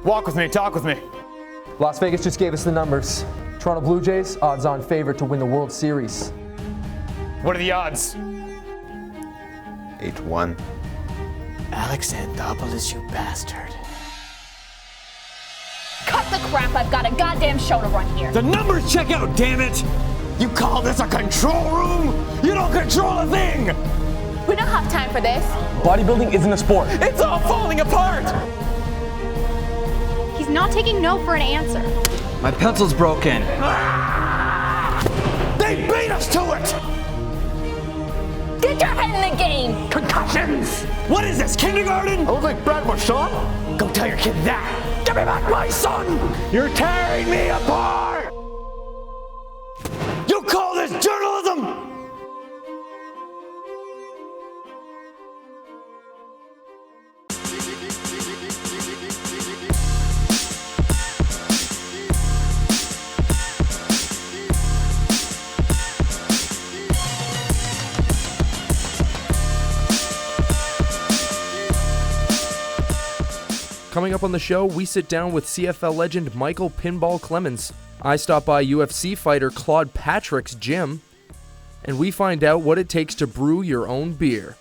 Walk with me, talk with me. Las Vegas just gave us the numbers. Toronto Blue Jays, odds-on favorite to win the World Series. What are the odds? 8-1. Alex Anthopoulos, you bastard. Cut the crap, I've got a goddamn show to run here. The numbers check out, damn it! You call this a control room? You don't control a thing! We don't have time for this. Bodybuilding isn't a sport. It's all falling apart! He's not taking no for an answer. My pencil's broken. They beat us to it! Get your head in the game! Concussions! What is this, kindergarten? I look like Brad Marchand? Go tell your kid that! Give me back my son! You're tearing me apart! You call this journalism? Coming up on the show, we sit down with CFL legend Michael Pinball Clemons. I stop by UFC fighter Claude Patrick's gym, and we find out what it takes to brew your own beer.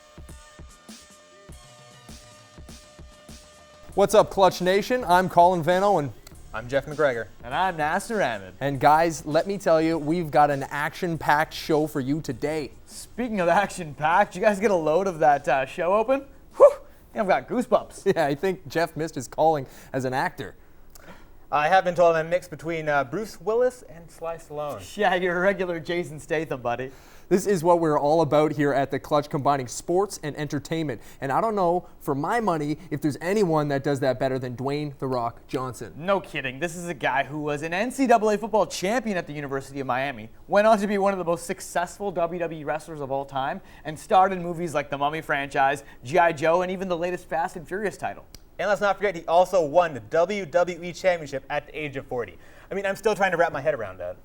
What's up, Clutch Nation? I'm Colin Van Owen. I'm Jeff McGregor. And I'm Nasser Ahmed. And guys, let me tell you, we've got an action-packed show for you today. Speaking of action-packed, you guys get a load of that show open? Whew! I've got goosebumps. Yeah, I think Jeff missed his calling as an actor. I have been told I'm a mix between Bruce Willis and Sly Stallone. Yeah, you're a regular Jason Statham, buddy. This is what we're all about here at The Clutch, combining sports and entertainment. And I don't know, for my money, if there's anyone that does that better than Dwayne "The Rock" Johnson. No kidding. This is a guy who was an NCAA football champion at the University of Miami, went on to be one of the most successful WWE wrestlers of all time, and starred in movies like the Mummy franchise, G.I. Joe, and even the latest Fast and Furious title. And let's not forget, he also won the WWE Championship at the age of 40. I mean, I'm still trying to wrap my head around that.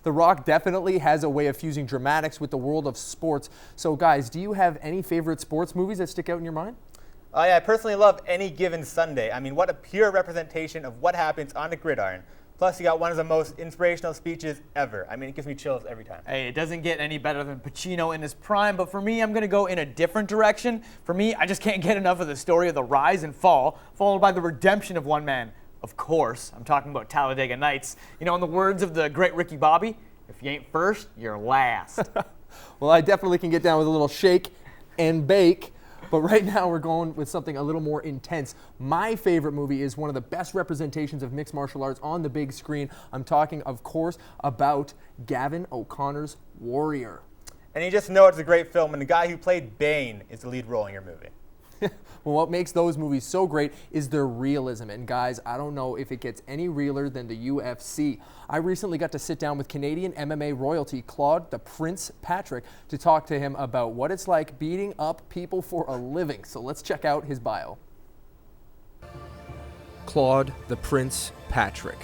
The Rock definitely has a way of fusing dramatics with the world of sports. So guys, do you have any favorite sports movies that stick out in your mind? Yeah, I personally love Any Given Sunday. I mean, what a pure representation of what happens on the gridiron. Plus, he got one of the most inspirational speeches ever. I mean, it gives me chills every time. Hey, it doesn't get any better than Pacino in his prime, but for me, I'm going to go in a different direction. For me, I just can't get enough of the story of the rise and fall, followed by the redemption of one man. Of course, I'm talking about Talladega Nights. You know, in the words of the great Ricky Bobby, if you ain't first, you're last. Well, I definitely can get down with a little shake and bake. But right now we're going with something a little more intense. My favorite movie is one of the best representations of mixed martial arts on the big screen. I'm talking, of course, about Gavin O'Connor's Warrior. And you just know it's a great film, and the guy who played Bane is the lead role in your movie. Well, what makes those movies so great is their realism. And guys, I don't know if it gets any realer than the UFC. I recently got to sit down with Canadian MMA royalty Claude the Prince Patrick to talk to him about what it's like beating up people for a living. So let's check out his bio. Claude the Prince Patrick.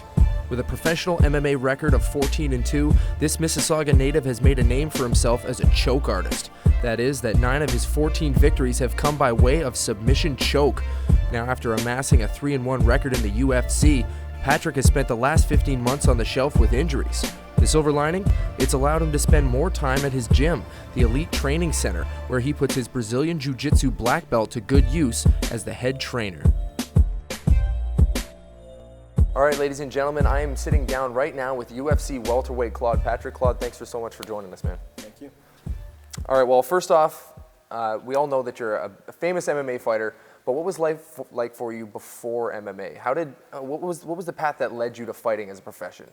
With a professional MMA record of 14-2, this Mississauga native has made a name for himself as a choke artist. That is, that 9 of his 14 victories have come by way of submission choke. Now, after amassing a 3-1 record in the UFC, Patrick has spent the last 15 months on the shelf with injuries. The silver lining? It's allowed him to spend more time at his gym, the Elite Training Center, where he puts his Brazilian Jiu-Jitsu black belt to good use as the head trainer. All right, ladies and gentlemen, I am sitting down right now with UFC welterweight Claude Patrick. Claude, thanks for so much for joining us, man. Thank you. All right, well, first off, we all know that you're a famous MMA fighter, but what was life like for you before MMA? What was the path that led you to fighting as a profession?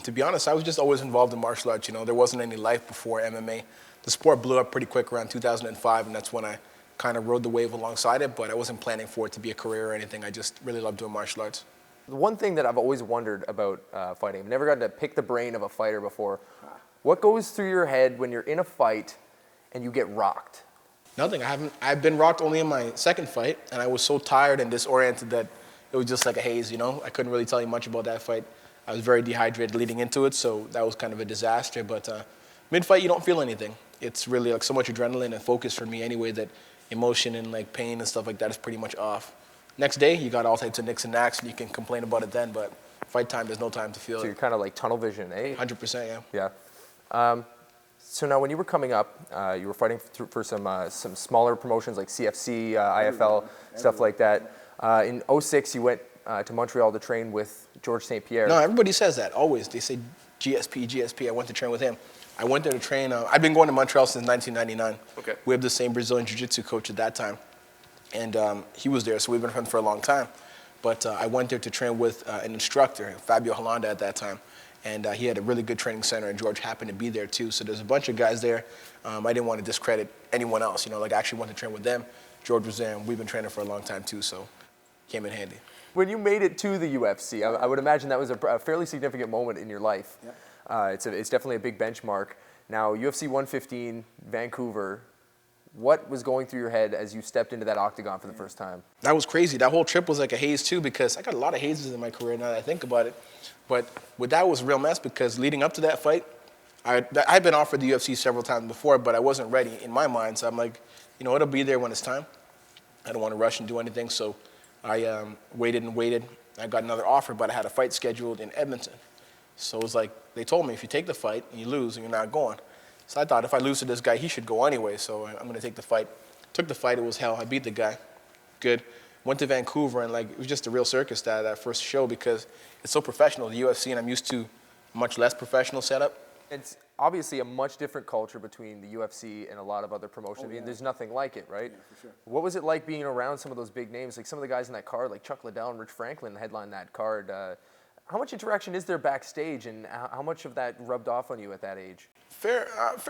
To be honest, I was just always involved in martial arts. You know, there wasn't any life before MMA. The sport blew up pretty quick around 2005, and that's when I kind of rode the wave alongside it, but I wasn't planning for it to be a career or anything. I just really loved doing martial arts. The one thing that I've always wondered about fighting, I've never gotten to pick the brain of a fighter before. What goes through your head when you're in a fight and you get rocked? Nothing. I've been rocked only in my second fight, and I was so tired and disoriented that it was just like a haze, you know? I couldn't really tell you much about that fight. I was very dehydrated leading into it, so that was kind of a disaster. But mid-fight, you don't feel anything. It's really like so much adrenaline and focus for me anyway that emotion and like pain and stuff like that is pretty much off. Next day, you got all types of nicks and knacks, and you can complain about it then, but fight time, there's no time to feel So it. you're kind of like tunnel vision, eh? 100%, yeah. Yeah. So now when you were coming up, you were fighting for some smaller promotions like CFC, IFL, stuff like that. In 06, you went to Montreal to train with Georges St. Pierre. No, everybody says that, always. They say GSP. I went to train with him. I went there to train. I've been going to Montreal since 1999. Okay. We have the same Brazilian Jiu-Jitsu coach at that time. And he was there, so we've been friends for a long time. But I went there to train with an instructor, Fabio Holanda at that time. And he had a really good training center, and George happened to be there too. So there's a bunch of guys there. I didn't want to discredit anyone else. Like I actually went to train with them. George was there, and we've been training for a long time too, so came in handy. When you made it to the UFC, I would imagine that was a fairly significant moment in your life. Yeah. It's definitely a big benchmark. Now, UFC 115, Vancouver, what was going through your head as you stepped into that octagon for the first time? That was crazy. That whole trip was like a haze too, because I got a lot of hazes in my career now that I think about it. But that was a real mess, because leading up to that fight, I'd been offered the UFC several times before, but I wasn't ready in my mind. So I'm like, it'll be there when it's time. I don't want to rush and do anything. So I waited and waited. I got another offer, but I had a fight scheduled in Edmonton. So it was like, they told me, if you take the fight and you lose, you're not going. So I thought, if I lose to this guy, he should go anyway, so I'm going to take the fight. Took the fight, it was hell. I beat the guy. Good. Went to Vancouver, and it was just a real circus that first show, because it's so professional, the UFC, and I'm used to a much less professional setup. It's obviously a much different culture between the UFC and a lot of other promotions. I mean, there's nothing like it, right? Yeah, for sure. What was it like being around some of those big names, like some of the guys in that card, like Chuck Liddell and Rich Franklin headlined that card? How much interaction is there backstage, and how much of that rubbed off on you at that age? Fair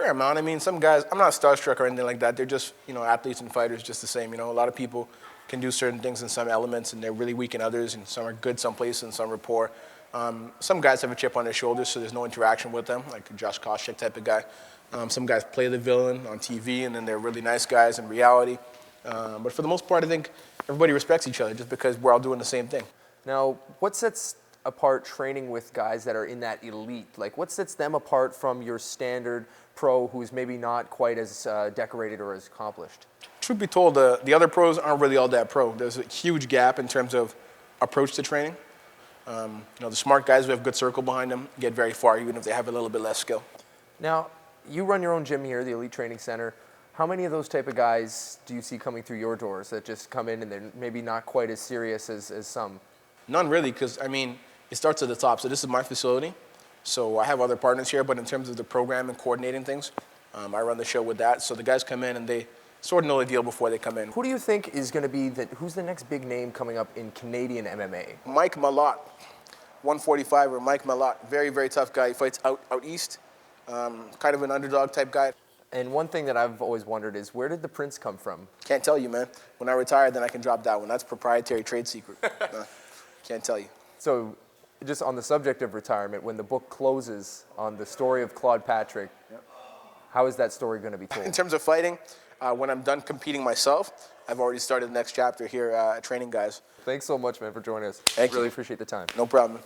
amount. I mean, some guys, I'm not starstruck or anything like that. They're just, athletes and fighters just the same. A lot of people can do certain things in some elements, and they're really weak in others, and some are good some places and some are poor. Some guys have a chip on their shoulders, so there's no interaction with them, like a Josh Koscheck type of guy. Some guys play the villain on TV, and then they're really nice guys in reality. But for the most part, I think everybody respects each other just because we're all doing the same thing. Now, what sets apart training with guys that are in that elite? Like, what sets them apart from your standard pro who's maybe not quite as decorated or as accomplished? Truth be told, the other pros aren't really all that pro. There's a huge gap in terms of approach to training. The smart guys who have good circle behind them get very far, even if they have a little bit less skill. Now, you run your own gym here, the Elite Training Center. How many of those type of guys do you see coming through your doors that just come in and they're maybe not quite as serious as some? None really, because, it starts at the top. So this is my facility. So I have other partners here, but in terms of the program and coordinating things, I run the show with that. So the guys come in and they sort of know the deal before they come in. Who do you think is going to be who's the next big name coming up in Canadian MMA? Mike Malott, 145er, Mike Malott. Very, very tough guy. He fights out east. Kind of an underdog type guy. And one thing that I've always wondered is, where did the Prince come from? Can't tell you, man. When I retire, then I can drop that one. That's proprietary trade secret. Can't tell you. So, just on the subject of retirement, when the book closes on the story of Claude Patrick, how is that story going to be told? In terms of fighting, when I'm done competing myself, I've already started the next chapter here training guys. Thanks so much, man, for joining us. Thank you. Really appreciate the time. No problem.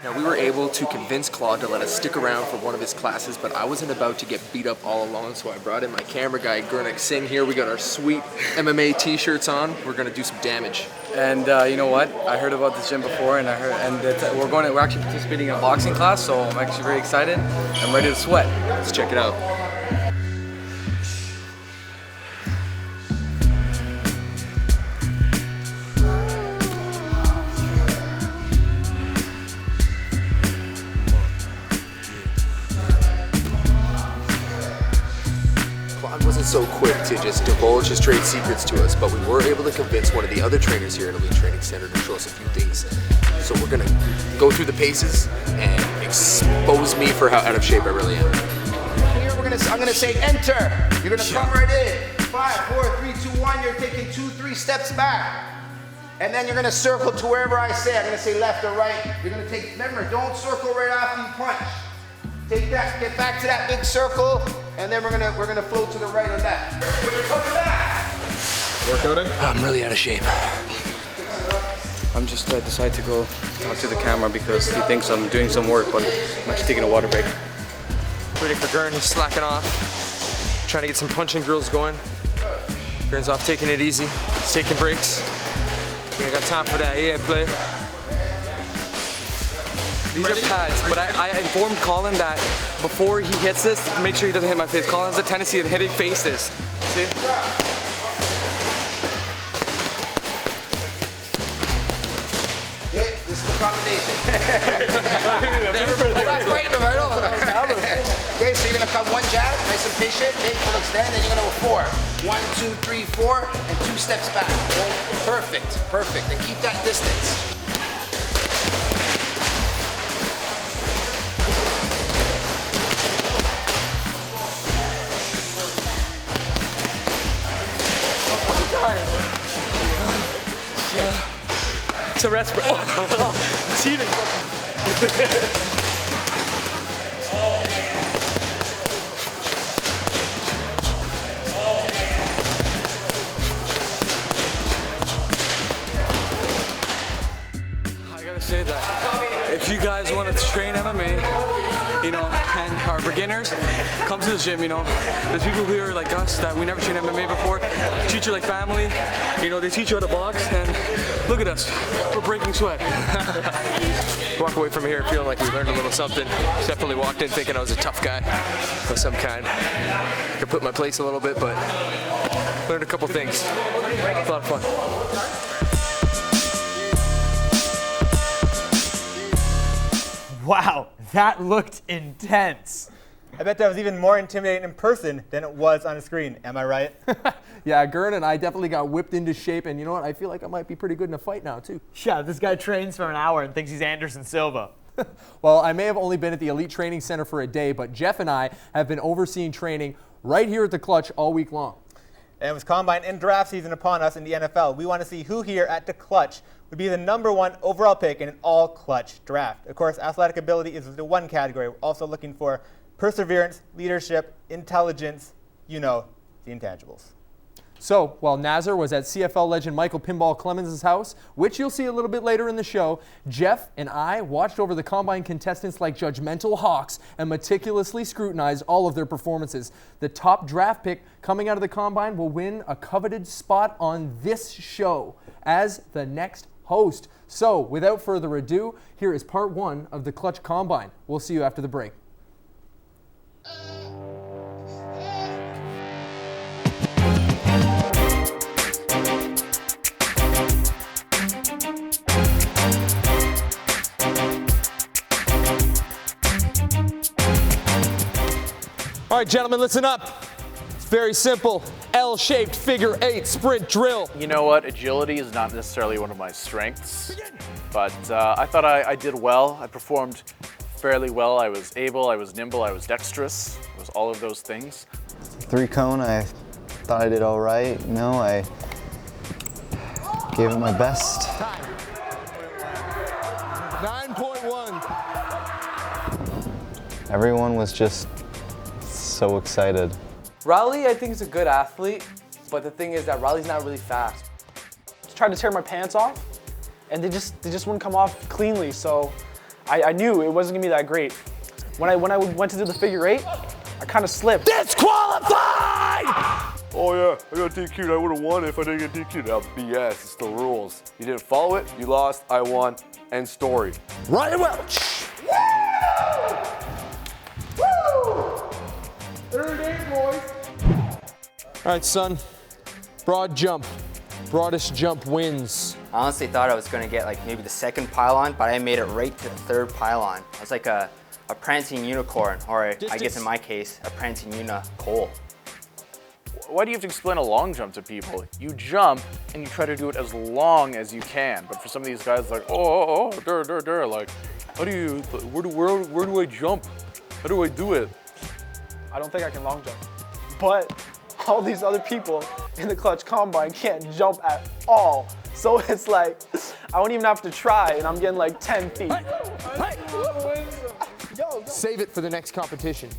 Now, we were able to convince Claude to let us stick around for one of his classes, but I wasn't about to get beat up all alone, so I brought in my camera guy, Gurnik Singh here. We got our sweet MMA t-shirts on. We're going to do some damage. And you know what? I heard about this gym before, and we're actually participating in a boxing class, so I'm actually very excited. I'm ready to sweat. Let's check it out. So quick to just divulge his trade secrets to us, but we were able to convince one of the other trainers here at Elite Training Center to show us a few things. So we're gonna go through the paces and expose me for how out of shape I really am. Here I'm gonna say enter. You're gonna come right in. 5, 4, 3, 2, 1. You're taking 2, 3 steps back. And then you're gonna circle to wherever I say. I'm gonna say left or right. You're gonna take, remember, don't circle right after you punch. Take that, get back to that big circle, and then we're gonna float to the right or left. We're coming back. Workouting? I'm really out of shape. I'm just decided to go talk to the camera because he thinks I'm doing some work, but I'm actually taking a water break. Waiting for Gurn, he's slacking off. trying to get some punching drills going. Gurn's off taking it easy. He's taking breaks. We ain't got time for that. Yeah, player. These are pads, but I informed Colin that before he hits this, make sure he doesn't hit my face. Colin has a tendency of hitting faces. See? Okay, this is the combination. Okay, so you're gonna come one jab, nice and patient, okay, full extend, then you're gonna go 4. 1, 2, 3, 4, and 2 steps back. Perfect, perfect, and keep that distance. It's a rest break. Oh, it's eating. I gotta say that if you guys want to train MMA, you know, and are beginners, come to the gym, you know. There's people here like us that we never trained MMA before, treat you like family, you know, they teach you how to box, and look at us, we're breaking sweat. Walk away from here feeling like we learned a little something. Definitely walked in thinking I was a tough guy of some kind. Could put my place a little bit, but learned a couple things. A lot of fun. Wow, that looked intense. I bet that was even more intimidating in person than it was on the screen. Am I right? Yeah, Gurn and I definitely got whipped into shape, and you know what? I feel like I might be pretty good in a fight now, too. Yeah, this guy trains for an hour and thinks he's Anderson Silva. Well, I may have only been at the Elite Training Center for a day, but Jeff and I have been overseeing training right here at the Clutch all week long. And with Combine and draft season upon us in the NFL, we want to see who here at the Clutch would be the #1 overall pick in an all-Clutch draft. Of course, athletic ability is the one category. We're also looking for perseverance, leadership, intelligence, you know, the intangibles. So, while Nazar was at CFL legend Michael Pinball Clemons' house, which you'll see a little bit later in the show, Jeff and I watched over the Combine contestants like judgmental hawks and meticulously scrutinized all of their performances. The top draft pick coming out of the Combine will win a coveted spot on this show as the next host. So, without further ado, here is part 1 of the Clutch Combine. We'll see you after the break. All right, gentlemen, listen up. It's very simple. L-shaped figure 8 sprint drill. You know what? Agility is not necessarily one of my strengths, but I thought I did well. I performed fairly well. I was able, I was nimble, I was dexterous. It was all of those things. 3-cone, I thought I did all right. You know, I gave it my best. 9.1. Everyone was just so excited. Riley, I think, is a good athlete, but the thing is that Riley's not really fast. Just tried to tear my pants off, and they just wouldn't come off cleanly, so I knew it wasn't gonna be that great. When I went to do the figure 8, I kind of slipped. Disqualified! Oh yeah, I got DQ'd. I would have won if I didn't get DQ'd. That's BS. It's the rules. You didn't follow it, you lost, I won. End story. Ryan Welch! All right, son. Broad jump. Broadest jump wins. I honestly thought I was going to get like maybe the 2nd pylon, but I made it right to the 3rd pylon. I was like a prancing unicorn, or I guess in my case, a prancing unicorn. Why do you have to explain a long jump to people? You jump and you try to do it as long as you can. But for some of these guys, like, like, how do you, where do I jump? How do I do it? I don't think I can long jump, but all these other people in the Clutch Combine can't jump at all. So it's like, I don't even have to try, and I'm getting like 10 feet. Save it for the next competition.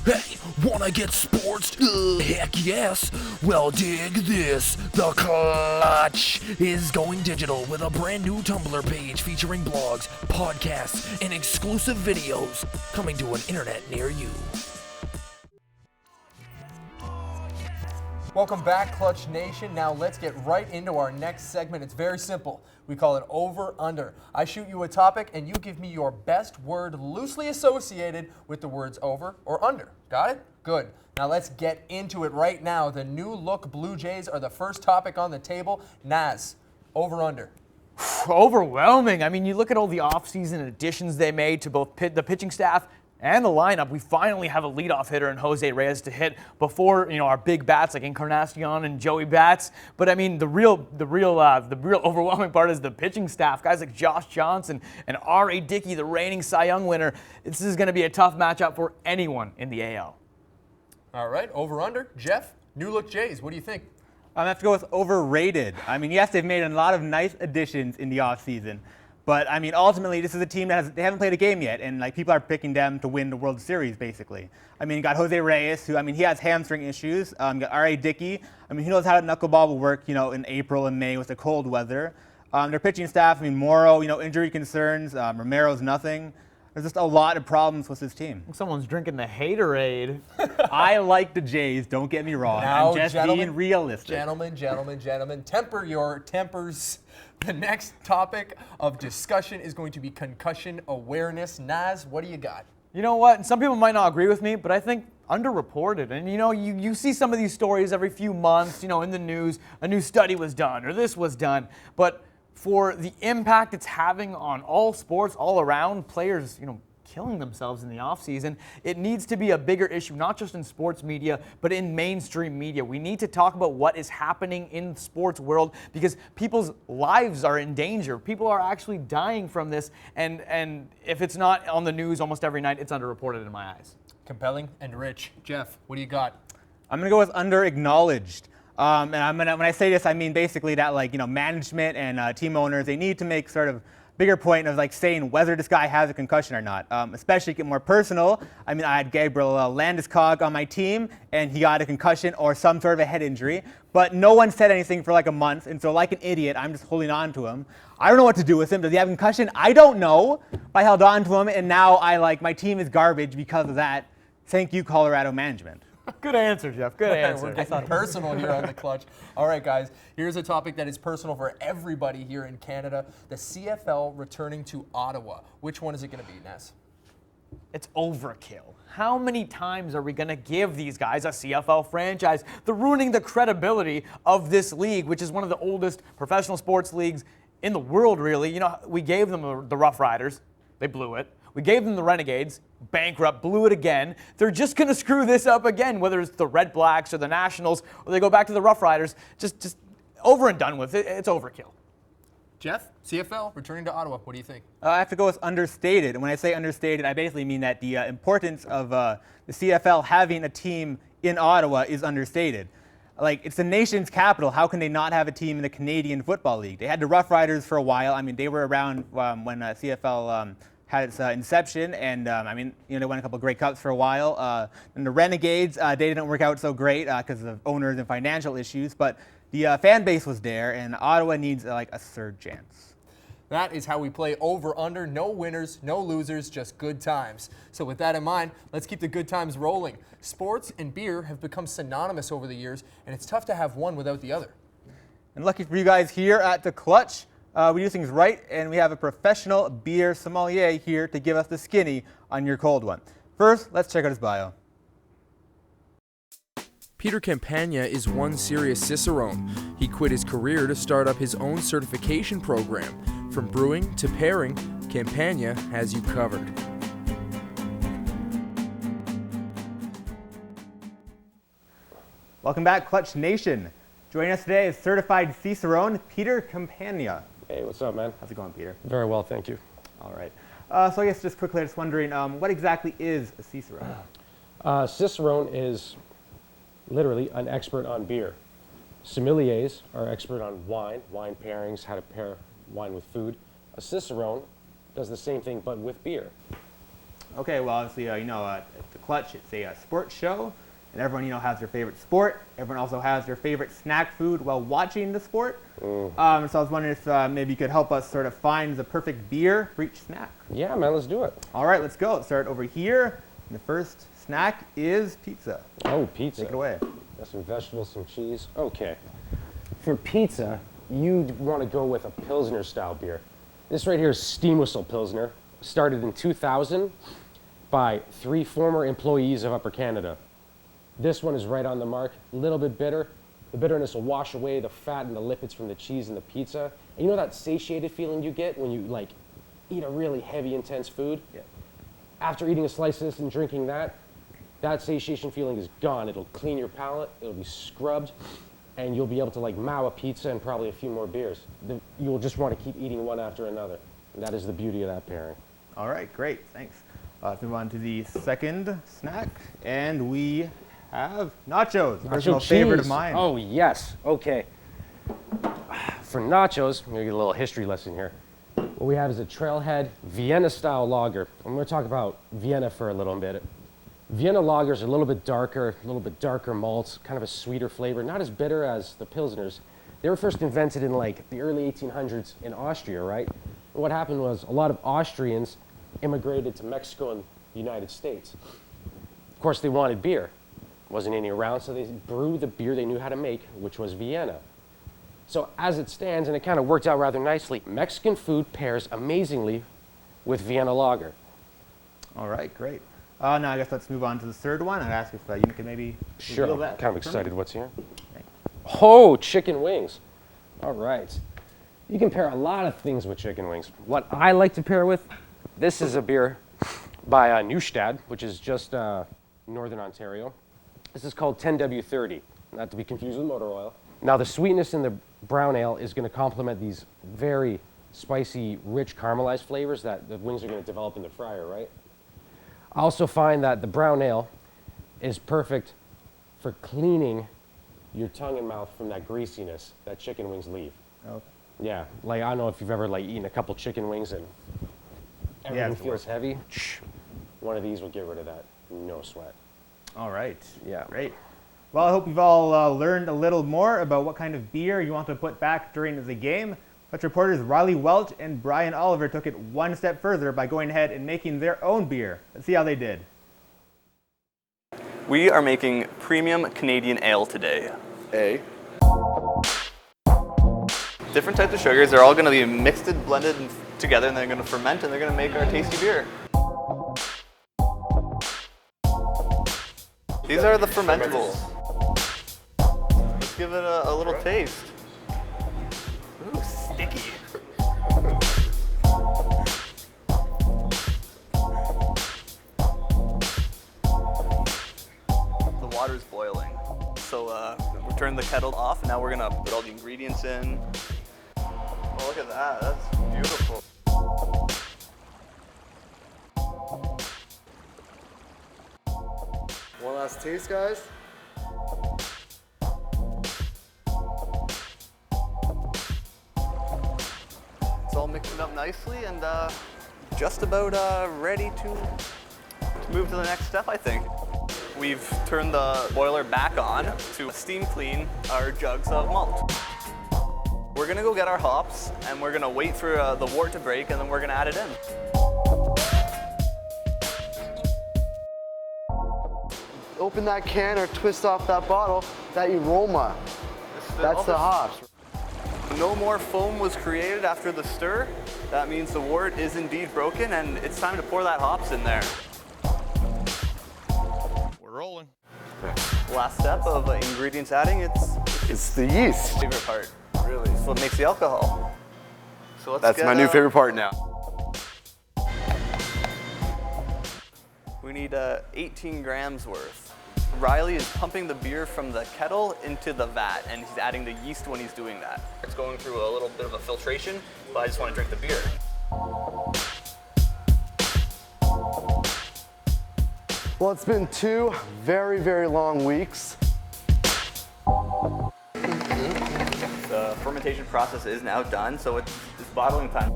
Hey, wanna get sports? Heck yes. Well, dig this. The Clutch is going digital with a brand new Tumblr page featuring blogs, podcasts, and exclusive videos coming to an internet near you. Welcome back, Clutch Nation. Now let's get right into our next segment. It's very simple. We call it Over Under. I shoot you a topic and you give me your best word loosely associated with the words over or under. Got it? Good. Now let's get into it right now. The new look Blue Jays are the first topic on the table. Naz, over under. Overwhelming. I mean, you look at all the offseason additions they made to both the pitching staff and the lineup. We finally have a leadoff hitter in Jose Reyes to hit before, our big bats like Encarnacion and Joey Bats. But I mean, the real overwhelming part is the pitching staff. Guys like Josh Johnson and R.A. Dickey, the reigning Cy Young winner. This is going to be a tough matchup for anyone in the AL. All right, over under. Jeff, new look Jays. What do you think? I have to go with overrated. I mean, yes, they've made a lot of nice additions in the offseason. But, I mean, ultimately, this is a team that they haven't played a game yet, and, people are picking them to win the World Series, basically. I mean, you got Jose Reyes, who, he has hamstring issues. You got R.A. Dickey. I mean, he knows how knuckleball will work, in April and May with the cold weather. Their pitching staff, Morrow, injury concerns. Romero's nothing. There's just a lot of problems with this team. Someone's drinking the haterade. I like the Jays, don't get me wrong. Now, I'm just being realistic. Gentlemen, temper your tempers. The next topic of discussion is going to be concussion awareness. Naz, what do you got? You know what? Some people might not agree with me, but I think underreported. And you see some of these stories every few months, in the news, a new study was done or this was done. But for the impact it's having on all sports, all around, players, killing themselves in the offseason, it needs to be a bigger issue, not just in sports media, but in mainstream media. We need to talk about what is happening in the sports world because people's lives are in danger. People are actually dying from this, and if it's not on the news almost every night, it's underreported in my eyes. Compelling and rich. Jeff, what do you got? I'm going to go with under-acknowledged. And when I say this, I mean basically that management and team owners, they need to make sort of bigger point of saying whether this guy has a concussion or not. Especially get more personal. I mean, I had Gabriel Landeskog on my team, and he got a concussion or some sort of a head injury, but no one said anything for a month, and so like an idiot, I'm just holding on to him. I don't know what to do with him. Does he have a concussion? I don't know. I held on to him, and now my team is garbage because of that. Thank you, Colorado management. Good answer, Jeff. Good answer. We're getting personal here on the Clutch. All right, guys. Here's a topic that is personal for everybody here in Canada. The CFL returning to Ottawa. Which one is it going to be, Ness? It's overkill. How many times are we going to give these guys a CFL franchise? They're ruining the credibility of this league, which is one of the oldest professional sports leagues in the world, really. We gave them the Rough Riders. They blew it. We gave them the Renegades, bankrupt, blew it again. They're just going to screw this up again, whether it's the Red Blacks or the Nationals, or they go back to the Rough Riders. Just over and done with it. It's overkill. Jeff, CFL returning to Ottawa. What do you think? I have to go with understated. And when I say understated, I basically mean that the importance of the CFL having a team in Ottawa is understated. It's the nation's capital. How can they not have a team in the Canadian Football League? They had the Rough Riders for a while. I mean, they were around when CFL had its inception, and they won a couple of Grey Cups for a while. And the Renegades, they didn't work out so great because of owners and financial issues, but the fan base was there, and Ottawa needs a third chance. That is how we play over-under. No winners, no losers, just good times. So with that in mind, let's keep the good times rolling. Sports and beer have become synonymous over the years, and it's tough to have one without the other. And lucky for you guys here at the Clutch, we do things right, and we have a professional beer sommelier here to give us the skinny on your cold one. First, let's check out his bio. Peter Campagna is one serious cicerone. He quit his career to start up his own certification program. From brewing to pairing, Campagna has you covered. Welcome back, Clutch Nation. Joining us today is certified cicerone Peter Campagna. Hey, what's up, man? How's it going, Peter? Very well, thank you. All right. So I guess just quickly, I was wondering, what exactly is a cicerone? Cicerone is literally an expert on beer. Sommeliers are expert on wine pairings, how to pair wine with food. A cicerone does the same thing, but with beer. Okay, well, obviously, you know, at the Clutch, it's a sports show, and everyone, you know, has their favorite sport. Everyone also has their favorite snack food while watching the sport. So I was wondering if maybe you could help us sort of find the perfect beer for each snack. Yeah, man, let's do it. All right, let's go. Let's start over here. And the first snack is pizza. Oh, pizza. Take it away. Got some vegetables, some cheese. Okay. For pizza, you want to go with a Pilsner style beer. This right here is Steam Whistle Pilsner. Started in 2000 by 3 former employees of Upper Canada. This one is right on the mark, a little bit bitter. The bitterness will wash away the fat and the lipids from the cheese and the pizza. And you know that satiated feeling you get when you like eat a really heavy, intense food? Yeah. After eating a slice of this and drinking that, that satiation feeling is gone. It'll clean your palate, it'll be scrubbed, and you'll be able to like mow a pizza and probably a few more beers. You'll just want to keep eating one after another. And that is the beauty of that pairing. All right, great, thanks. Let's move on to the second snack, and we have nachos, personal favorite of mine. Oh yes, okay. For nachos, I'm gonna get a little history lesson here. What we have is a Trailhead Vienna style lager. I'm gonna talk about Vienna for a little bit. Vienna lagers are a little bit darker malts, kind of a sweeter flavor, not as bitter as the Pilsners. They were first invented in like the early 1800s in Austria, right? And what happened was a lot of Austrians immigrated to Mexico and the United States. Of course, they wanted beer. Wasn't any around, so they brewed the beer they knew how to make, which was Vienna. So as it stands, and it kind of worked out rather nicely, Mexican food pairs amazingly with Vienna lager. All right, great. Now I guess let's move on to the third one. I'd ask if you could maybe reveal that. Kind of excited what's here. Oh, chicken wings. All right. You can pair a lot of things with chicken wings. What I like to pair with, this is a beer by Neustadt, which is just Northern Ontario. This is called 10W30, not to be confused with motor oil. Now the sweetness in the brown ale is going to complement these very spicy, rich caramelized flavors that the wings are going to develop in the fryer, right? I also find that the brown ale is perfect for cleaning your tongue and mouth from that greasiness that chicken wings leave. Okay. Yeah, like I don't know if you've ever like eaten a couple chicken wings and everything feels heavy. One of these will get rid of that, no sweat. All right. Yeah. Great. Well, I hope you've all learned a little more about what kind of beer you want to put back during the game. But reporters Riley Welch and Brian Oliver took it one step further by going ahead and making their own beer. Let's see how they did. We are making premium Canadian ale today. Different types of sugars. They're all going to be mixed and blended together, and they're going to ferment, and they're going to make our tasty beer. These are the fermentables. Let's give it a little taste. Ooh, sticky. The water's boiling. So we turned the kettle off, and now we're gonna put all the ingredients in. Oh, look at that, that's beautiful. One last taste, guys. It's all mixing up nicely and just about ready to move to the next step, I think. We've turned the boiler back on to steam clean our jugs of malt. We're gonna go get our hops and we're gonna wait for the wort to break and then we're gonna add it in. Open that can or twist off that bottle, that aroma. That's the hops. No more foam was created after the stir. That means the wort is indeed broken and it's time to pour that hops in there. We're rolling. Last step of ingredients adding, it's the yeast. Favorite part. Really? It's what makes the alcohol. So let's That's my new favorite part now. We need 18 grams worth. Riley is pumping the beer from the kettle into the vat, and he's adding the yeast when he's doing that. It's going through a little bit of a filtration, but I just want to drink the beer. Well, it's been 2 very, very long weeks. The fermentation process is now done, so it's bottling time.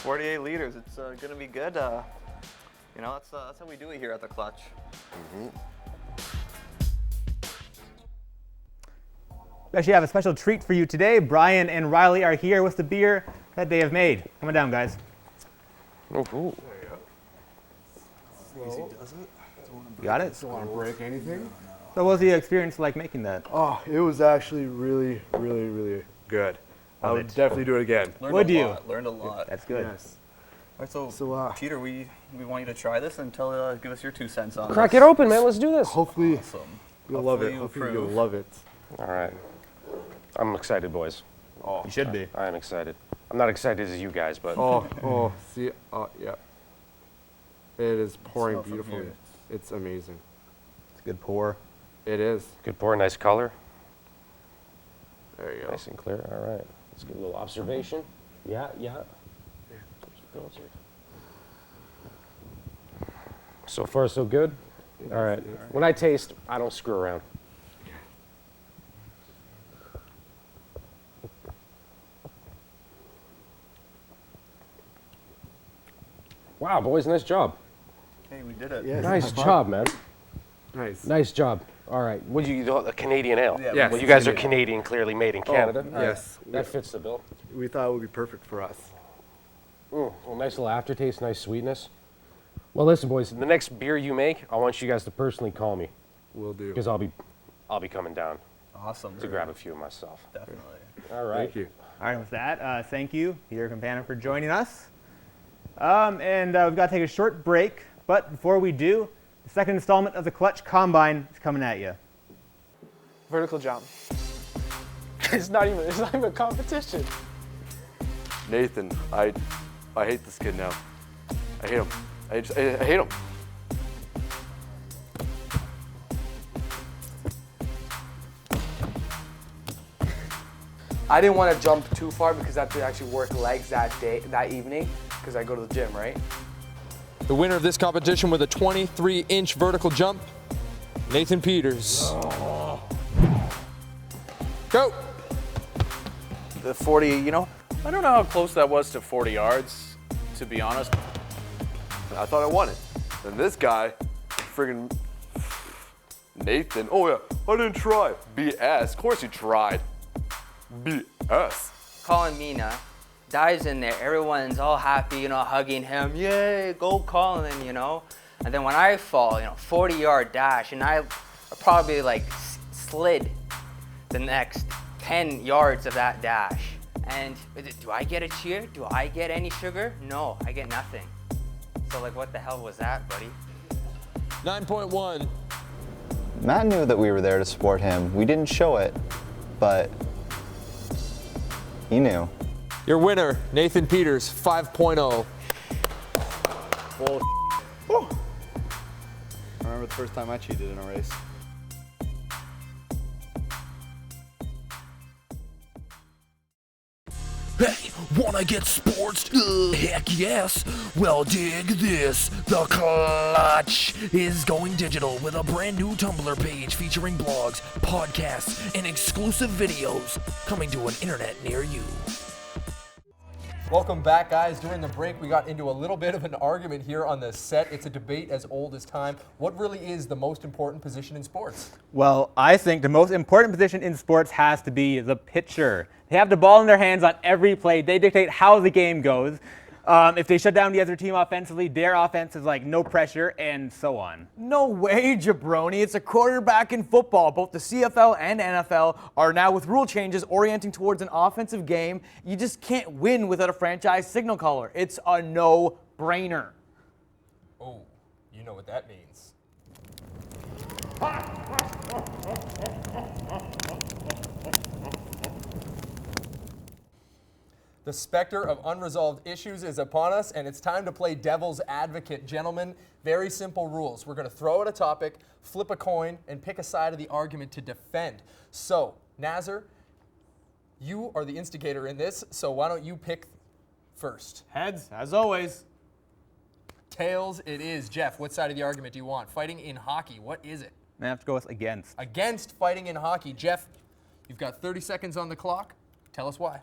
48 liters. It's gonna be good. You know, that's how we do it here at the Clutch. We actually have a special treat for you today. Brian and Riley are here with the beer that they have made. Come on down, guys. Ooh. There you go. Easy does it. You got it? Don't want to break anything. So what was the experience like making that? Oh, it was actually really, really, really good. I would definitely do it again. Would you? Learned a lot. That's good. Yes. All right, so Peter, we want you to try this and give us your 2 cents on Crack this. it open, man. Let's do this. Hopefully, Awesome. you'll love it. Hopefully Hopefully you'll you'll love it. All right. I'm excited, boys. Oh, you should be. I am excited. I'm not excited as you guys, but. See, yeah. It is pouring beautifully. It's amazing. It's a good pour. It is. Good pour, nice color. There you go. Nice and clear. All right. Let's get a little observation. Yeah. So far, so good. All right. When I taste, I don't screw around. Wow, boys, nice job. Hey, we did it. Yes. Nice job, man. Nice. Nice job. All right. What do you do? A Canadian ale? Yeah, yes. Well, you guys are Canadian, clearly made in Canada. Oh, yes. That fits the bill. We thought it would be perfect for us. Well, nice little aftertaste, nice sweetness. Well, listen, boys. The next beer you make, I want you guys to personally call me. Will do. Because I'll be coming down Awesome. to grab a few myself. Definitely. All right. Thank you. All right, with that, thank you, Peter Campagna, for joining us. And we've got to take a short break, but before we do, the second installment of the Clutch Combine is coming at you. Vertical jump. It's not even a competition. Nathan, I hate this kid now. I hate him. I hate him. I didn't want to jump too far because I have to actually work legs that evening, because I go to the gym, right? The winner of this competition with a 23-inch vertical jump, Nathan Peters. Go! The 40, you know, I don't know how close that was to 40 yards, to be honest. I thought I won it. And this guy, friggin' Nathan, oh yeah, I didn't try. BS, of course you tried. BS. Colin Mina dives in there. Everyone's all happy, you know, hugging him. Yay, go Colin, you know. And then when I fall, you know, 40-yard dash, and I probably like slid the next 10 yards of that dash. And do I get a cheer? Do I get any sugar? No, I get nothing. So like, what the hell was that, buddy? 9.1. Matt knew that we were there to support him. We didn't show it, but he knew. Your winner, Nathan Peters, 5.0. I remember the first time I cheated in a race. Hey, wanna get sports? Heck yes. Well, dig this. The Clutch is going digital with a brand new Tumblr page featuring blogs, podcasts, and exclusive videos coming to an internet near you. Welcome back, guys. During the break, we got into a little bit of an argument here on the set. It's a debate as old as time. What really is the most important position in sports? Well, I think the most important position in sports has to be the pitcher. They have the ball in their hands on every play. They dictate how the game goes. If they shut down the other team offensively, their offense is like no pressure, and so on. No way, jabroni. It's a quarterback in football. Both the CFL and NFL are now with rule changes orienting towards an offensive game. You just can't win without a franchise signal caller. It's a no-brainer. Oh, you know what that means. The specter of unresolved issues is upon us, and it's time to play devil's advocate. Gentlemen, very simple rules. We're going to throw out a topic, flip a coin, and pick a side of the argument to defend. So, Nazar, you are the instigator in this, so why don't you pick first? Heads, as always. Tails it is. Jeff, what side of the argument do you want? Fighting in hockey, what is it? I have to go with against. Against fighting in hockey. Jeff, you've got 30 seconds on the clock. Tell us why.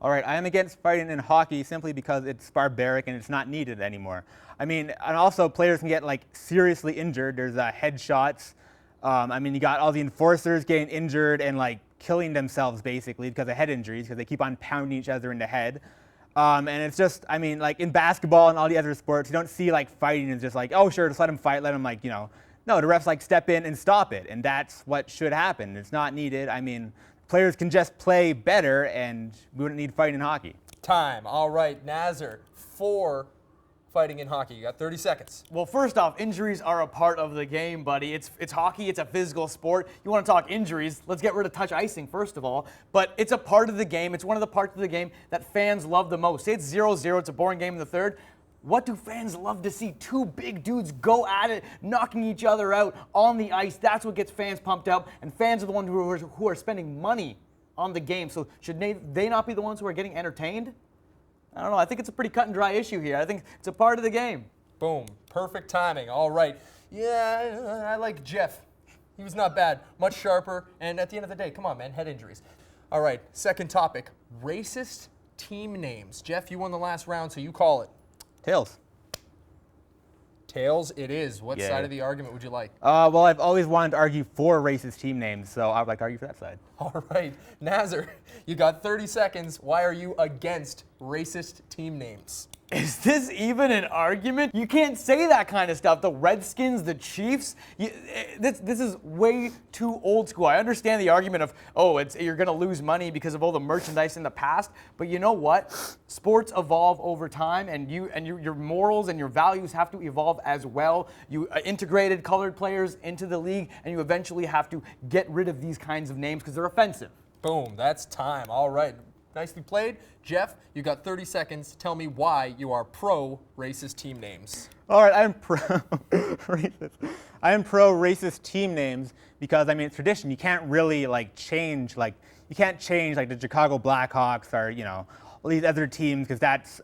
All right, I am against fighting in hockey simply because it's barbaric and it's not needed anymore. I mean, and also players can get like seriously injured. There's headshots. I mean, you got all the enforcers getting injured and like killing themselves basically because of head injuries because they keep on pounding each other in the head. And it's just, I mean, like in basketball and all the other sports, you don't see like fighting is just like, oh sure, just let them fight, let them like, you know. No, the refs like step in and stop it, and that's what should happen. It's not needed. I mean, players can just play better, and we wouldn't need fighting in hockey. Time. All right, Nazar, for fighting in hockey. You got 30 seconds. Well, first off, injuries are a part of the game, buddy. It's hockey. It's a physical sport. You want to talk injuries? Let's get rid of touch icing, first of all. But it's a part of the game. It's one of the parts of the game that fans love the most. Say it's 0-0. It's a boring game in the third. What do fans love to see? Two big dudes go at it, knocking each other out on the ice. That's what gets fans pumped up, and fans are the ones who are spending money on the game. So should they not be the ones who are getting entertained? I don't know. I think it's a pretty cut and dry issue here. I think it's a part of the game. Boom. Perfect timing. All right. Yeah, I like Jeff. He was not bad. Much sharper, and at the end of the day, come on, man, head injuries. All right, second topic, racist team names. Jeff, you won the last round, so you call it. Tails. Tails it is. What side of the argument would you like? Well, I've always wanted to argue for racist team names, so I would like to argue for that side. All right. Nazar, you got 30 seconds. Why are you against racist team names? Is this even an argument? You can't say that kind of stuff. The Redskins, the Chiefs, this is way too old school. I understand the argument of, oh, you're going to lose money because of all the merchandise in the past, but you know what? Sports evolve over time, and your morals and your values have to evolve as well. You integrated colored players into the league, and you eventually have to get rid of these kinds of names because they're offensive. Boom, that's time. All right. Nicely played. Jeff, you got 30 seconds. Tell me why you are pro-racist team names. All right, I am pro-racist. I am pro-racist team names because, I mean, it's tradition. You can't really, like, change, like, you can't change, like, the Chicago Blackhawks or, you know, all these other teams because that's,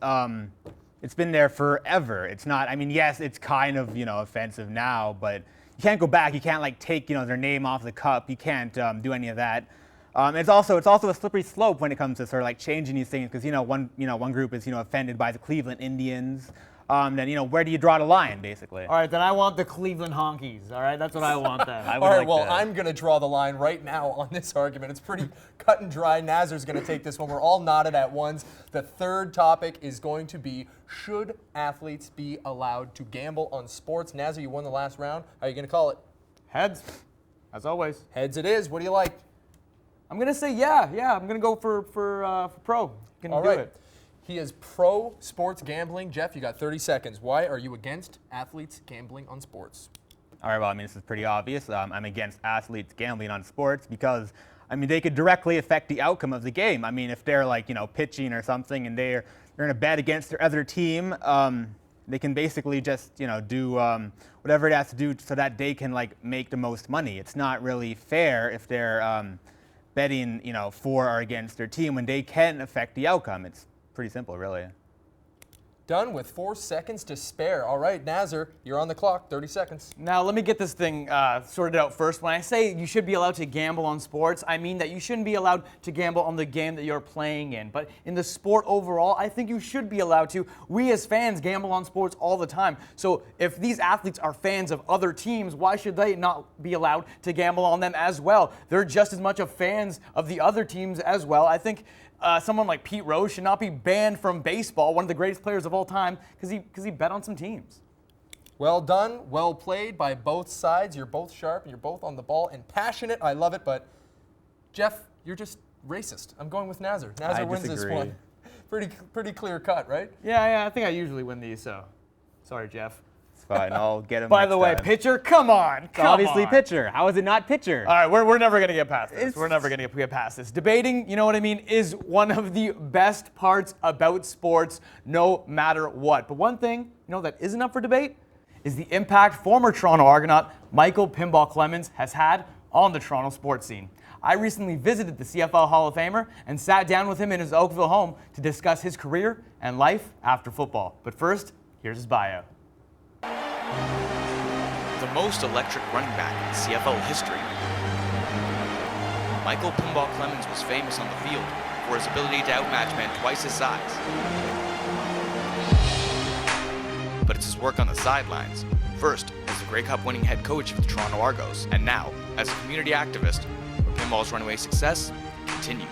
it's been there forever. It's not, I mean, yes, it's kind of, you know, offensive now, but you can't go back. You can't, like, take, you know, their name off the cup. You can't do any of that. It's also a slippery slope when it comes to sort of like changing these things because one group is offended by the Cleveland Indians. Then where do you draw the line basically? All right, then I want the Cleveland Honkies. All right, that's what I want then. All right, well I'm gonna draw the line right now on this argument. It's pretty cut and dry. Nazar's gonna take this one. We're all nodded at once. The third topic is going to be: should athletes be allowed to gamble on sports? Nazar, you won the last round. How are you gonna call it? Heads, as always. Heads it is. What do you like? I'm going to say yeah. I'm going to go for pro. You can do it. He is pro sports gambling. Jeff, you got 30 seconds. Why are you against athletes gambling on sports? All right, well, I mean, this is pretty obvious. I'm against athletes gambling on sports because, I mean, they could directly affect the outcome of the game. I mean, if they're like, pitching or something and they're going to bet against their other team, they can basically just, do whatever it has to do so that they can, like, make the most money. It's not really fair if they're betting, for or against their team when they can affect the outcome. It's pretty simple, really. Done with 4 seconds to spare. All right, Nazar, you're on the clock. 30 seconds. Now, let me get this thing sorted out first. When I say you should be allowed to gamble on sports, I mean that you shouldn't be allowed to gamble on the game that you're playing in. But in the sport overall, I think you should be allowed to. We as fans gamble on sports all the time. So if these athletes are fans of other teams, why should they not be allowed to gamble on them as well? They're just as much of fans of the other teams as well. I think someone like Pete Rose should not be banned from baseball, one of the greatest players of all time, because he bet on some teams. Well done, well played by both sides. You're both sharp, and you're both on the ball and passionate. I love it, but Jeff, you're just racist. I'm going with Nazar. Nazar wins this one. Pretty clear cut, right? Yeah, I think I usually win these, so sorry, Jeff. Fine, I'll get him. By the way, pitcher, come on. Obviously pitcher. How is it not pitcher? All right, we're never going to get past this. We're never going to get past this. Debating, you know what I mean, is one of the best parts about sports, no matter what. But one thing, that isn't up for debate is the impact former Toronto Argonaut Michael Pinball Clemons has had on the Toronto sports scene. I recently visited the CFL Hall of Famer and sat down with him in his Oakville home to discuss his career and life after football. But first, here's his bio. The most electric running back in CFL history. Michael Pinball Clemons was famous on the field for his ability to outmatch men twice his size. But it's his work on the sidelines. First, as the Grey Cup winning head coach of the Toronto Argos, and now, as a community activist, where pinball's runaway success continues.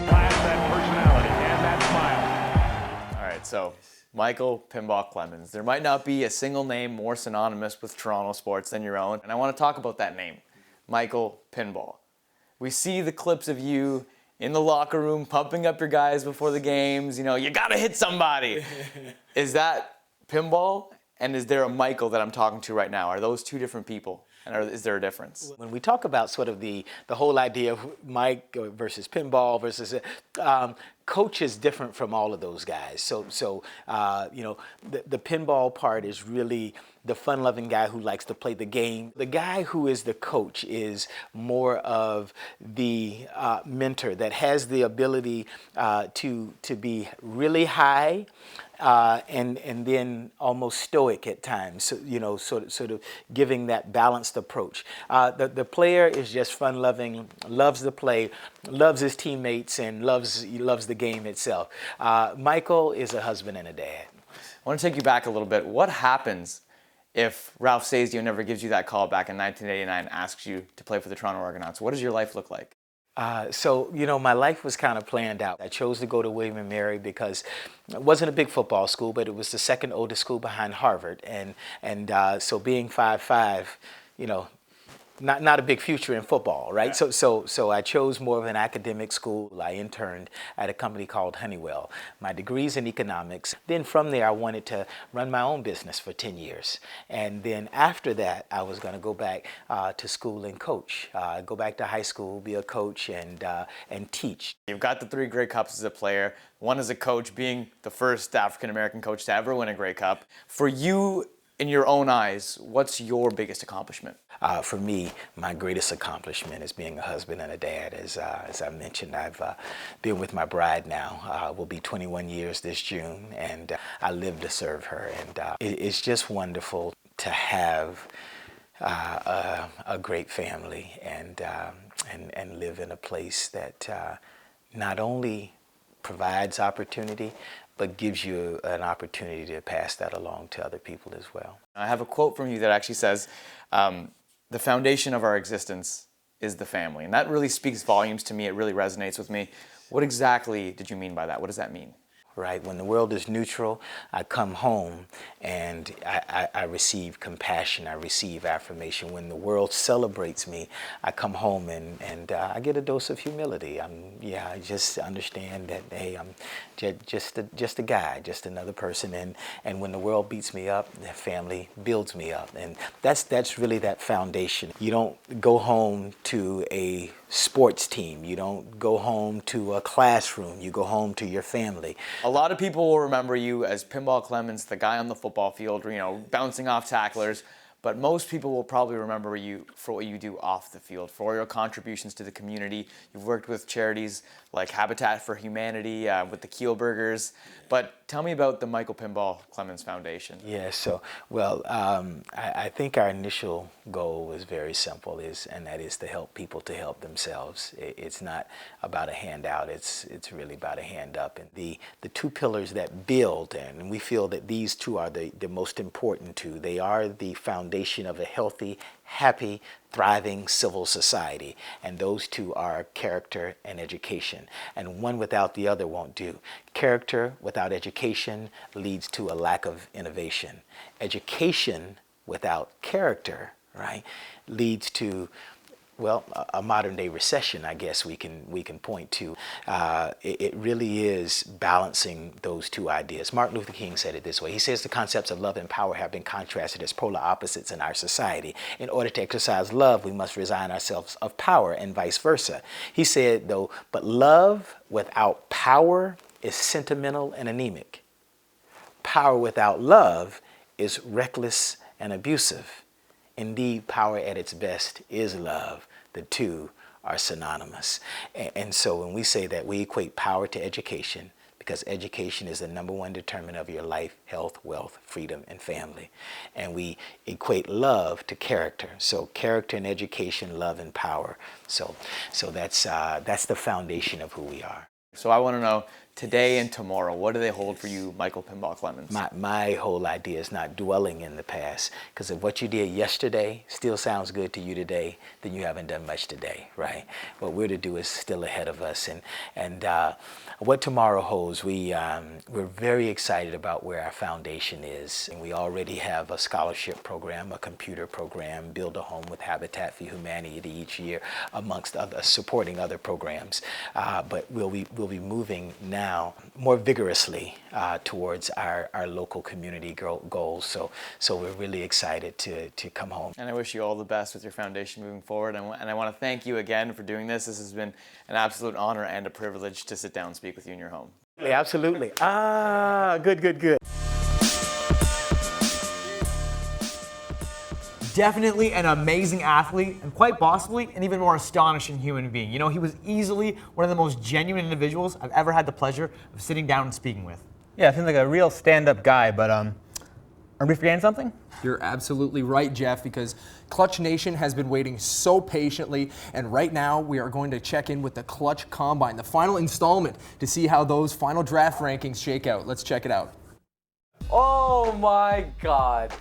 Class, that personality, and that smile. All right, so Michael Pinball Clemons. There might not be a single name more synonymous with Toronto sports than your own, and I want to talk about that name, Michael Pinball. We see the clips of you in the locker room pumping up your guys before the games. You know, you gotta hit somebody. Is that Pinball? And is there a Michael that I'm talking to right now? Are those two different people? And is there a difference? When we talk about sort of the whole idea of Mike versus Pinball versus coach is different from all of those guys. So you know, the pinball part is really the fun-loving guy who likes to play the game. The guy who is the coach is more of the mentor that has the ability to be really high and then almost stoic at times. So, you know, sort of giving that balanced approach. The player is just fun-loving, loves the play, loves his teammates, and loves the game itself. Michael is a husband and a dad. I want to take you back a little bit. What happens if Ralph Sazio never gives you that call back in 1989 and asks you to play for the Toronto Argonauts? What does your life look like? So, you know, my life was kind of planned out. I chose to go to William & Mary because it wasn't a big football school, but it was the second oldest school behind Harvard. And so being 5'5", you know, not a big future in football, right? Yeah. So I chose more of an academic school. I interned at a company called Honeywell. My degree's in economics. Then from there, I wanted to run my own business for 10 years. And then after that, I was going to go back to school and coach. Go back to high school, be a coach, and teach. You've got the 3 Grey Cups as a player, one as a coach, being the first African-American coach to ever win a Grey Cup. For you, in your own eyes, what's your biggest accomplishment? For me, my greatest accomplishment is being a husband and a dad. As I mentioned, I've been with my bride now. Will be 21 years this June, and I live to serve her. And it's just wonderful to have a great family and live in a place that not only provides opportunity, but gives you an opportunity to pass that along to other people as well. I have a quote from you that actually says, the foundation of our existence is the family. And that really speaks volumes to me. It really resonates with me. What exactly did you mean by that? What does that mean? Right, when the world is neutral, I come home and I receive compassion, I receive affirmation. When the world celebrates me, I come home and I get a dose of humility. I just understand that, hey, I'm just a guy, just another person. And when the world beats me up, the family builds me up. And that's really that foundation. You don't go home to a sports team. You don't go home to a classroom. You go home to your family. A lot of people will remember you as Pinball Clemons, the guy on the football field, you know, bouncing off tacklers. But most people will probably remember you for what you do off the field, for your contributions to the community. You've worked with charities like Habitat for Humanity, with the Kielburgers. But tell me about the Michael Pinball Clemons Foundation. Yeah, so, well, I think our initial goal was very simple, and that is to help people to help themselves. It's not about a handout, it's really about a hand up. And the 2 pillars that build, and we feel that these 2 are the most important 2. They are the foundation of a healthy, happy, thriving civil society. And those 2 are character and education. And one without the other won't do. Character without education leads to a lack of innovation. Education without character, right, leads to, well, a modern day recession, I guess we can point to. It really is balancing those 2 ideas. Martin Luther King said it this way. He says the concepts of love and power have been contrasted as polar opposites in our society. In order to exercise love, we must resign ourselves of power and vice versa. He said, though, but love without power is sentimental and anemic. Power without love is reckless and abusive. Indeed, power at its best is love. The 2 are synonymous. And so when we say that, we equate power to education, because education is the #1 determinant of your life, health, wealth, freedom, and family. And we equate love to character. So character and education, love and power. So that's the foundation of who we are. So I want to know, today and tomorrow, what do they hold for you, Michael Pinball Clemons? My whole idea is not dwelling in the past, because if what you did yesterday still sounds good to you today, then you haven't done much today, right? What we're to do is still ahead of us, and what tomorrow holds, we're very excited about where our foundation is, and we already have a scholarship program, a computer program, Build a Home with Habitat for Humanity each year, amongst other supporting other programs, but we'll be moving now more vigorously towards our local community goals. So we're really excited to come home. And I wish you all the best with your foundation moving forward. And I want to thank you again for doing this. This has been an absolute honor and a privilege to sit down and speak with you in your home. Yeah, absolutely. Good. Definitely an amazing athlete, and quite possibly an even more astonishing human being. You know, he was easily one of the most genuine individuals I've ever had the pleasure of sitting down and speaking with. Yeah, seems like a real stand-up guy, but are we forgetting something? You're absolutely right, Jeff, because Clutch Nation has been waiting so patiently, and right now we are going to check in with the Clutch Combine, the final installment, to see how those final draft rankings shake out. Let's check it out. Oh my God.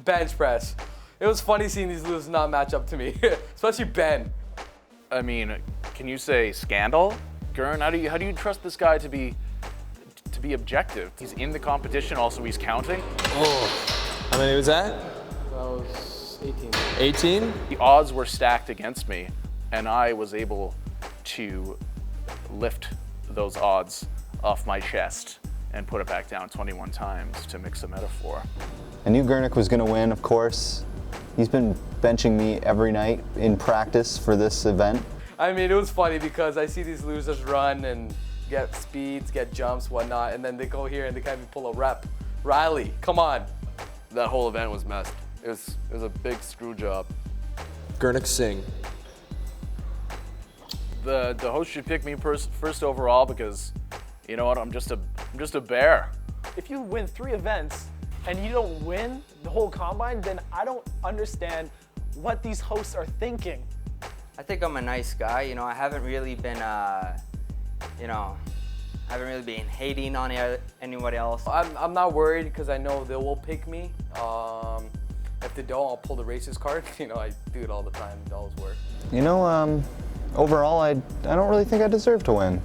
Bench press. It was funny seeing these losers not match up to me, especially Ben. I mean, can you say scandal, Gurn? How do you trust this guy to be objective? He's in the competition, also he's counting. Oh, how many was that? That was 18. 18? The odds were stacked against me, and I was able to lift those odds off my chest and put it back down 21 times, to mix a metaphor. I knew Gurnick was going to win, of course. He's been benching me every night in practice for this event. I mean, it was funny because I see these losers run and get speeds, get jumps, whatnot, and then they go here and they can't even pull a rep. Riley, come on. That whole event was messed. It was a big screw job. Gurnick Singh. The host should pick me first overall because, you know what, I'm just a bear. If you win 3 events and you don't win the whole combine, then I don't understand what these hosts are thinking. I think I'm a nice guy. You know, I haven't really been, hating on anybody else. I'm not worried because I know they will pick me. If they don't, I'll pull the racist card. You know, I do it all the time. It always works. You know, overall, I don't really think I deserve to win.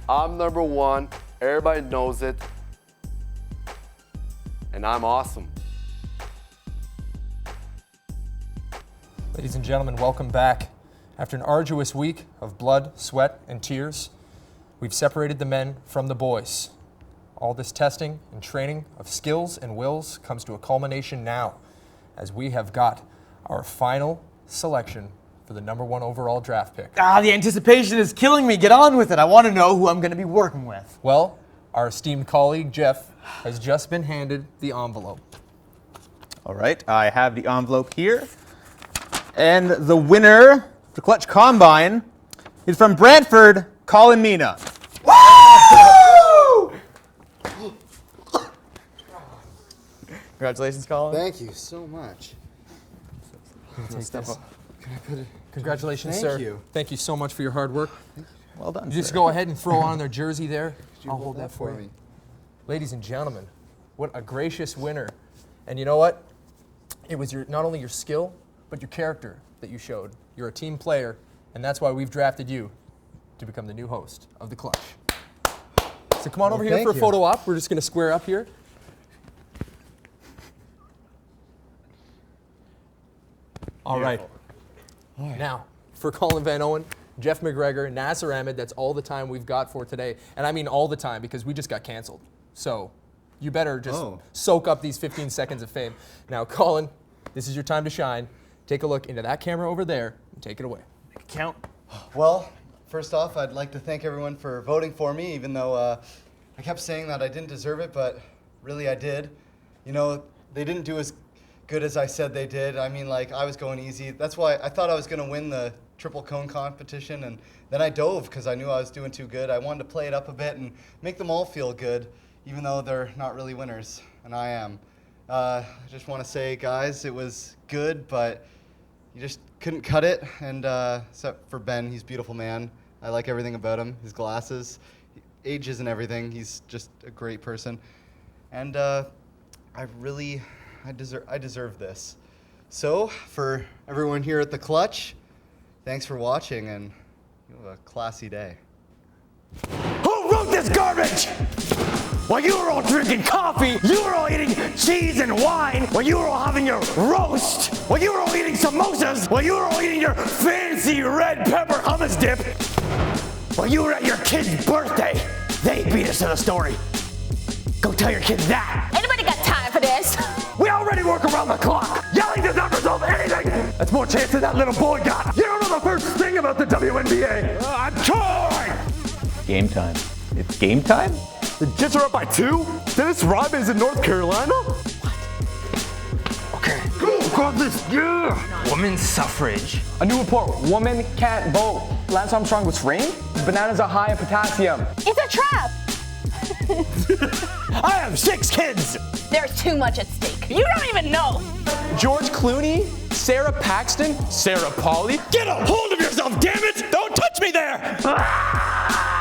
I'm number 1. Everybody knows it. And I'm awesome. Ladies and gentlemen, welcome back. After an arduous week of blood, sweat, and tears, we've separated the men from the boys. All this testing and training of skills and wills comes to a culmination now, as we have got our final selection for the #1 overall draft pick. The anticipation is killing me. Get on with it. I want to know who I'm going to be working with. Well, our esteemed colleague, Jeff, has just been handed the envelope. All right, I have the envelope here. And the winner, the Clutch Combine, is from Brantford, Colin Mina. Woo! Congratulations, Colin. Thank you so much. Congratulations, Thank sir. you. Thank you so much for your hard work. Well done, You just sir. go ahead and throw on their jersey there. you I'll hold hold that that for for you. me? Ladies and gentlemen, what a gracious winner. And you know what? It was not only your skill, but your character that you showed. You're a team player, and that's why we've drafted you to become the new host of The Clutch. So come on over here thank for a you. photo op. We're just going to square up here. All right. Now, for Colin Van Owen, Jeff McGregor, Nasser Ahmed, that's all the time we've got for today. And I mean all the time because we just got canceled. So you better just soak up these 15 seconds of fame. Now, Colin, this is your time to shine. Take a look into that camera over there and take it away. Count. Well, first off, I'd like to thank everyone for voting for me, even though I kept saying that I didn't deserve it, but really I did. You know, they didn't do as good as I said they did. I mean, like, I was going easy. That's why I thought I was going to win the triple cone competition, and then I dove because I knew I was doing too good. I wanted to play it up a bit and make them all feel good, even though they're not really winners, and I am. I just want to say, guys, it was good, but you just couldn't cut it, and except for Ben, he's a beautiful man. I like everything about him, his glasses. age isn't everything. He's just a great person. And I deserve this. So, for everyone here at the Clutch, thanks for watching, and you have a classy day. Who wrote this garbage? While you were all drinking coffee, you were all eating cheese and wine, while you were all having your roast, while you were all eating samosas, while you were all eating your fancy red pepper hummus dip, while you were at your kid's birthday, they beat us to the story. Go tell your kid that. Anybody got time for this? We already work around the clock. Yelling does not resolve anything. That's more chance than that little boy got. You don't know the first thing about the WNBA. I'm trying. Game time. It's game time? The Jets are up by 2? Dennis Rodman is in North Carolina? Okay. Go, got this, yeah! Women's suffrage. A new report, women can't vote. Lance Armstrong was framed. Bananas are high in potassium. It's a trap. I have 6 kids. There's too much at stake. You don't even know. George Clooney, Sarah Paxton, Sarah Pauli. Get a hold of yourself, damn it! Don't touch me there! Ah!